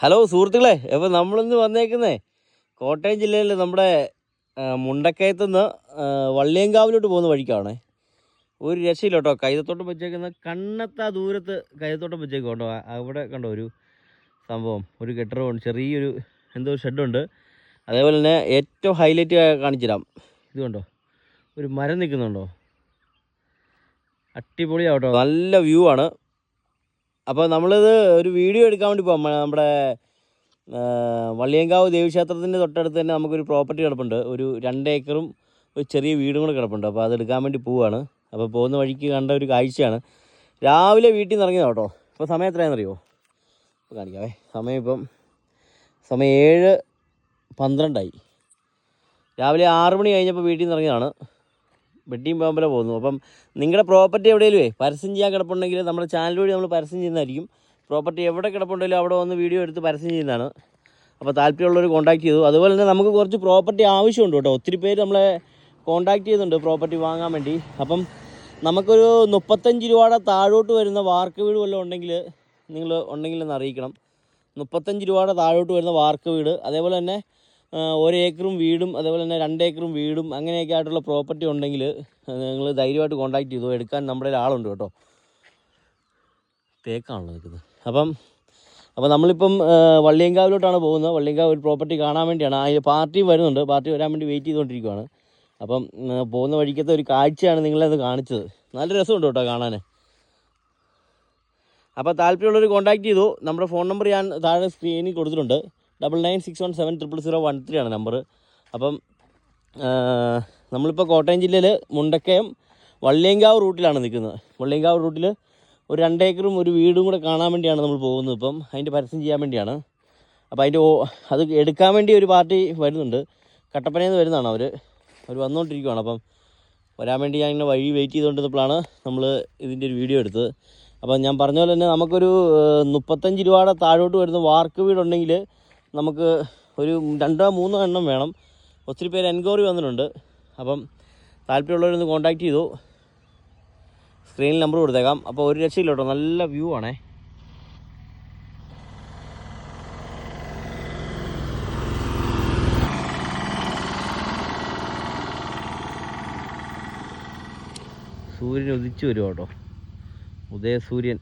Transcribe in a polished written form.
Hello സുഹൃത്തുക്കളെ, അപ്പോൾ നമ്മളിന്ന് വന്നേക്കുന്നേ കോട്ടയം ജില്ലയിൽ നമ്മുടെ മുണ്ടക്കയത്തുനിന്ന് വള്ളിയങ്കാവിലോട്ട് പോകുന്ന വഴിക്കാണ്. ഒരു രക്ഷയില്ല കേട്ടോ. കൈതത്തോട്ടം വെച്ചേക്കുന്ന കണ്ണത്താ ദൂരത്ത് കൈതത്തോട്ടം വെച്ചേക്കും കേട്ടോ. അവിടെ കണ്ടോ ഒരു സംഭവം, ഒരു കെട്ടിടമുണ്ട്, ചെറിയൊരു എന്തോ ഷെഡുണ്ട്. അതേപോലെ തന്നെ ഏറ്റവും ഹൈലൈറ്റ് കാണിച്ചു തരാം. ഇത് കണ്ടോ, ഒരു മരം നിൽക്കുന്നുണ്ടോ, അടിപൊളിയാണ് കേട്ടോ, നല്ല വ്യൂ ആണ്. അപ്പോൾ നമ്മളിത് ഒരു വീഡിയോ എടുക്കാൻ വേണ്ടി പോകാം. നമ്മുടെ വള്ളിയങ്കാവ് ദേവീക്ഷേത്രത്തിൻ്റെ തൊട്ടടുത്ത് തന്നെ നമുക്കൊരു പ്രോപ്പർട്ടി കിടപ്പുണ്ട്. ഒരു 2 ഏക്കറും ഒരു ചെറിയ വീടും കൂടെ കിടപ്പുണ്ട്. അപ്പോൾ അതെടുക്കാൻ വേണ്ടി പോവുകയാണ്. അപ്പോൾ പോകുന്ന വഴിക്ക് കണ്ട ഒരു കാഴ്ചയാണ്. രാവിലെ വീട്ടിൽ നിന്ന് ഇറങ്ങിയതാണ് കേട്ടോ. ഇപ്പോൾ സമയം എത്രയാണെന്നറിയോ? ഇപ്പോൾ കാണിക്കാവേ. സമയം 7:12 രാവിലെ 6 മണി കഴിഞ്ഞപ്പോൾ വീട്ടിൽ നിന്ന് ഇറങ്ങിയതാണ്. വെട്ടിയും പാമ്പല പോകുന്നു. അപ്പം നിങ്ങളുടെ പ്രോപ്പർട്ടി എവിടെയെങ്കിലും പരസ്യം ചെയ്യാൻ കിടപ്പുണ്ടെങ്കിൽ നമ്മുടെ ചാനൽ വഴി നമ്മൾ പരസ്യം ചെയ്യുന്നതായിരിക്കും. പ്രോപ്പർട്ടി എവിടെ കിടപ്പുണ്ടെങ്കിലും അവിടെ വന്ന് വീഡിയോ എടുത്ത് പരസ്യം ചെയ്യുന്നതാണ്. അപ്പോൾ താല്പര്യമുള്ളവർ കോൺടാക്ട് ചെയ്തു. അതുപോലെ തന്നെ നമുക്ക് കുറച്ച് പ്രോപ്പർട്ടി ആവശ്യമുണ്ട് കേട്ടോ. ഒത്തിരി പേര് നമ്മളെ കോൺടാക്ട് ചെയ്യുന്നുണ്ട് പ്രോപ്പർട്ടി വാങ്ങാൻ വേണ്ടി. അപ്പം നമുക്കൊരു 35 രൂപയുടെ താഴോട്ട് വരുന്ന വാർക്ക് വീട് വല്ലതും ഉണ്ടെങ്കിൽ നിങ്ങൾ ഉണ്ടെങ്കിലെന്ന് അറിയിക്കണം. 35 രൂപയുടെ താഴോട്ട് വരുന്ന വാർക്ക് വീട്, അതേപോലെ തന്നെ 1 ഏക്കറും വീടും, അതേപോലെ തന്നെ 2 ഏക്കറും വീടും, അങ്ങനെയൊക്കെ ആയിട്ടുള്ള പ്രോപ്പർട്ടി ഉണ്ടെങ്കിൽ നിങ്ങൾ ധൈര്യമായിട്ട് കോൺടാക്ട് ചെയ്തു. എടുക്കാൻ നമ്മുടെ ആളുണ്ട് കേട്ടോ. തേക്കാണല്ലോ നിൽക്കുന്നത്. അപ്പോൾ നമ്മളിപ്പം വള്ളിയങ്കാവിലോട്ടാണ് പോകുന്നത്. വള്ളിയങ്കാവ് ഒരു പ്രോപ്പർട്ടി കാണാൻ വേണ്ടിയാണ്. അതിന് പാർട്ടിയും വരുന്നുണ്ട്. പാർട്ടി വരാൻ വേണ്ടി വെയിറ്റ് ചെയ്തുകൊണ്ടിരിക്കുകയാണ്. അപ്പം പോകുന്ന വഴിക്കത്തെ ഒരു കാഴ്ചയാണ് നിങ്ങളത് കാണിച്ചത്. നല്ല രസമുണ്ട് കേട്ടോ കാണാൻ. അപ്പോൾ താല്പര്യമുള്ളവർ കോൺടാക്ട് ചെയ്തു. നമ്മുടെ ഫോൺ നമ്പർ ഞാൻ താഴെ സ്ക്രീനിൽ കൊടുത്തിട്ടുണ്ട്. 9961700013 ആണ് നമ്പർ. അപ്പം നമ്മളിപ്പോൾ കോട്ടയം ജില്ലയിൽ മുണ്ടക്കയം വള്ളിയങ്കാവ് റൂട്ടിലാണ് നിൽക്കുന്നത്. വള്ളിയങ്കാവ് റൂട്ടിൽ ഒരു 2 ഏക്കറും ഒരു വീടും കൂടെ കാണാൻ വേണ്ടിയാണ് നമ്മൾ പോകുന്നത്. ഇപ്പം അതിൻ്റെ പരസ്യം ചെയ്യാൻ വേണ്ടിയാണ്. അപ്പോൾ അത് എടുക്കാൻ വേണ്ടി ഒരു പാർട്ടി വരുന്നുണ്ട്. കട്ടപ്പനയിൽ നിന്ന് വരുന്നതാണ് അവർ വന്നുകൊണ്ടിരിക്കുകയാണ്. അപ്പം വരാൻ വേണ്ടി ഞാൻ ഇങ്ങനെ വഴി വെയിറ്റ് ചെയ്തുകൊണ്ടിരുന്നപ്പോഴാണ് നമ്മൾ ഇതിൻ്റെ ഒരു വീഡിയോ എടുത്തത്. അപ്പം ഞാൻ പറഞ്ഞ പോലെ തന്നെ നമുക്കൊരു 35 രൂപയുടെ താഴോട്ട് വരുന്ന വാർക്ക് വീടുണ്ടെങ്കിൽ നമുക്ക് ഒരു 2-3 എണ്ണം വേണം. ഒത്തിരി പേര് എൻക്വയറി വന്നിട്ടുണ്ട്. അപ്പം താല്പര്യമുള്ളവരൊന്ന് കോൺടാക്ട് ചെയ്തു. സ്ക്രീനിൽ നമ്പർ കൊടുത്തേക്കാം. അപ്പോൾ ഒരു രക്ഷയില്ല കേട്ടോ, നല്ല വ്യൂ ആണേ. സൂര്യൻ ഉദിച്ചു വരും കേട്ടോ, ഉദയസൂര്യൻ.